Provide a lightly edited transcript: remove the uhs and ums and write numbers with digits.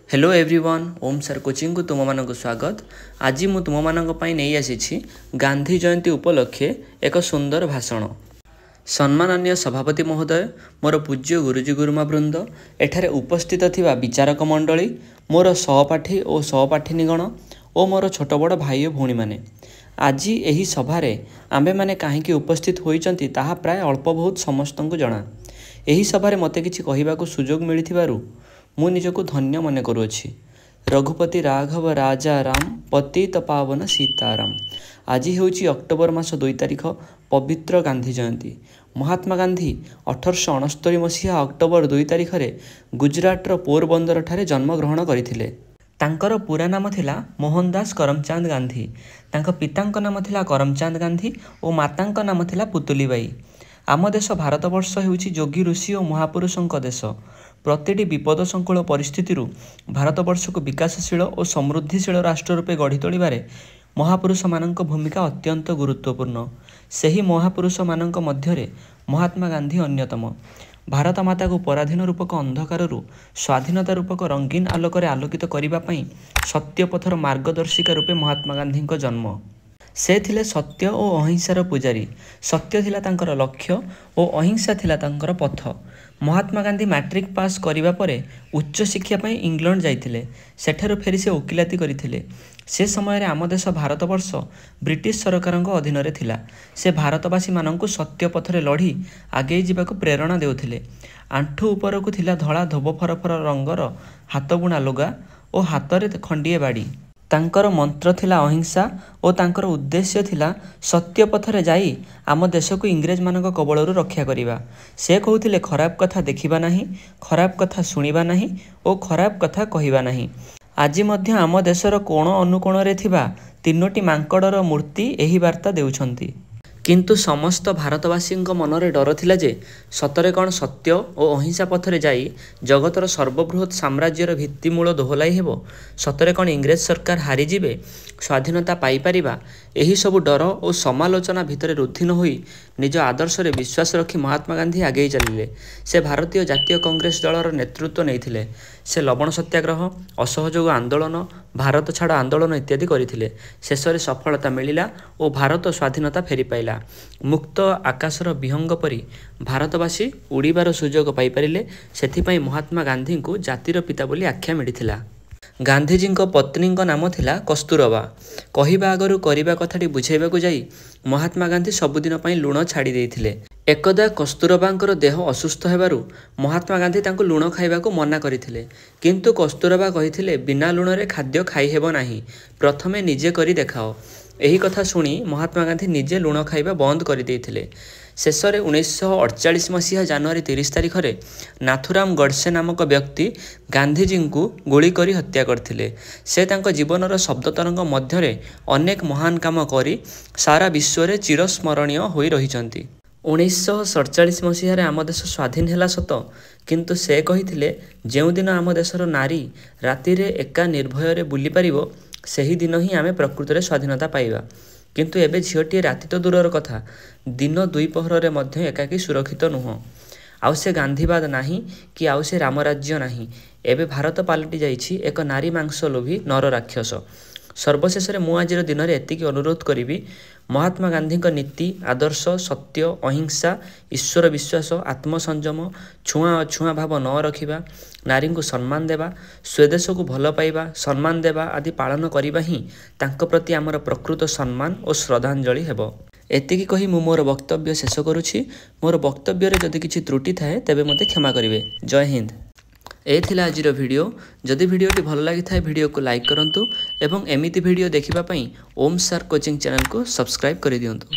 Hello everyone ओम sir coaching को तुम मानक स्वागत। आज मु तुम मानक पई नहीं आसी गांधी जयंती उपलक्षे एक सुंदर भाषण। सम्माननीय सभापति महोदय, मोर पूज्य गुरुजी गुरुमा वृंद, एठारे उपस्थित थिबा विचारक मंडली, मोर सहपाठी और सहपाठिनीगण और मोर छोट बड़ भाई और भौणी माने, आज एही सभारे आम्भे माने काहेकि उपस्थित होइचंती ताहा प्राय अल्प बहुत समस्त को जना। एही सभारे मते किछि कहिबाकू सुजोग मिलिथिबारु मु निजको धन्य मन करुअछि। रघुपति राघव राजा राम पतित पावन सीताराम। आज हेउछि अक्टोबर मास 2 तारिख, पवित्र गांधी जयंती। महात्मा गांधी 1869 मसीहा अक्टोबर 2 तारिख रे गुजरातर पोरबंदर ठारे जन्मग्रहण करथिले। तांकर पूरा नाम थिला मोहनदास करमचंद गांधी। तांक पितांक नाम थिला करमचंद गांधी और मातांक नाम थिला पुतुलीबाई। आम देश भारतवर्ष हेउछि योगी ऋषि और महापुरुषों देश। प्रतिटी विपद संकुल परिस्थिति भारतवर्ष को विकासशील और समृद्धिशील राष्ट्र रूपे गढ़ी तोलिबारे महापुरुष मानक भूमिका अत्यंत गुरुत्वपूर्ण। सही महापुरुष मानक मध्यरे महात्मा गांधी अन्यतम। भारत माता को पराधीन रूपक अंधकार स्वाधीनता रूपक रंगीन आलोक आलोकित करने सत्यपथर मार्गदर्शिका रूपे महात्मा गांधी जन्म। से थिले सत्य और अहिंसार पूजारी। सत्य थिला तांकर लक्ष्य और अहिंसा थिला तांकर पथ। महात्मा गांधी मैट्रिक पास करिबा परे उच्च शिक्षा पई इंग्लैंड जाइथिले। सेठारु फेरी से वकिलाती करिथिले। से समय रे आम देश भारतवर्ष ब्रिटिश सरकारक अधीन रे थिला। से भारतवासी माननकु सत्य पथरे लढ़ी आगे जीवाकु प्रेरणा देउथिले। आंठू उपरकु थिला धळा धोब फरफर रंगर हाथ बुणा लुगा और हाथ रे खंडिए बाड़ी। तांकर मंत्र थिला अहिंसा और तांकर उद्देश्य थिला सत्य पथरे जाई आम देश को इंग्रेज मानक कबलरू रक्षा करिबा। से कहउथिले खराब कथा देखिबा नाही, खराब कथा सुनिबा नाही और खराब कथा कहिबा नाही। आज मध्य आम देशर कोण अनुकोण रे थिबा तीनोटी मांकड़र मूर्ति एही वार्ता देउछंती। किंतु समस्त भारतवासी मनरे डर थिला जे सतरे कौन सत्य और अहिंसा पथरे जाई जगतर सर्वबृहत साम्राज्यर भित्तिमूल दोहलाई हेबो। सतरे कौन इंग्रेज सरकार हारी जिबे, स्वाधीनता पाई परिबा। एही सबु डर और समालोचना भितरे रुद्धि न होई निज आदर्श रे विश्वास रखी महात्मा गांधी आगे चलिले। से भारतीय जातीय कांग्रेस दलर नेतृत्व नैथिले। से लवण सत्याग्रह, असहयोग आंदोलन, भारत छाड़ आंदोलन इत्यादि करिथिले। शेषरे सफलता मिलिला और भारत स्वाधीनता फेरी पाइला। मुक्त आकाशर विहंग परी भारतवासी उड़ीबार सुजोग पाई परिले। सेथिपाई महात्मा गांधी को जातिर पिता बोली आख्या मिलिथिला। गांधीजी पत्नी नाम थिला कस्तूरबा। कहिबा आगरु करिबा कथाटी बुझाइबाकु जाई महात्मा गांधी सबुदिन पई लुण छाड़ी देइथिले। एकदा कस्तूरबांकर देह असुस्थ हेबारु महात्मा गांधी तांको लुण खाइबाकु मना करिथिले। किंतु कस्तूरबा कहिथिले बिना लुण रे खाद्य खाई हेबो नाही, प्रथमे निजे करी देखाओ। एही कथा सुनी महात्मा गांधी निजे लुण खाइबा बंद कर देइथिले। शेषरे 1948 मसीहा जनवरी 30 तारिख रे नाथुराम गडसे नामक व्यक्ति गांधीजी को गोली करी हत्या करथिले। से तांको जीवनर शब्द तरंग मध्यरे अनेक महान काम करी सारा विश्व रे चिरस्मरणीय होई रहिचंती। 1947 मसीह आम देश स्वाधीन है सत, किंतु से कहिथिले जेउ दिन आम देशर नारी राति रे एका निर्भय रे बुली परिबो सही दिन ही आमे प्रकृत रे स्वाधीनता पाइबा। किंतु एबे झीटी राति तो दूरर कथा, दिन दुई पहर रे मध्य एकाकी सुरक्षित नुह। आउ से गांधीवाद नाही कि आउ से रामराज्य नाही। एबे भारत पलटि जाइछि एक नारी मांस लोभी नर राक्षस। सर्वशेष मु आजिर दिन में एतिकी अनुरोध करी, महात्मा गांधी नीति आदर्श सत्य अहिंसा ईश्वर विश्वास आत्मसंयम छुआ अछुआ भाव न रखिबा, नारी को सम्मान देवा, स्वदेश को भल पाइबा सम्मान देवा आदि पालन करबा ही तांको प्रति आमर प्रकृत सम्मान और श्रद्धांजलि हेबो। एतिकी कही मु मोर वक्तव्य शेष करुछि। मोर वक्तव्य रे जदि किछि त्रुटि थाए तेबे मते क्षमा करिवे। जय हिंद। ए थिला आजिर वीडियो। जदि वीडियोटी भल लगी थाए वीडियो को लाइक करंतु एवं एमिति वीडियो देखिबा पई ओम सर कोचिंग चैनल को सब्सक्राइब कर दियंतु।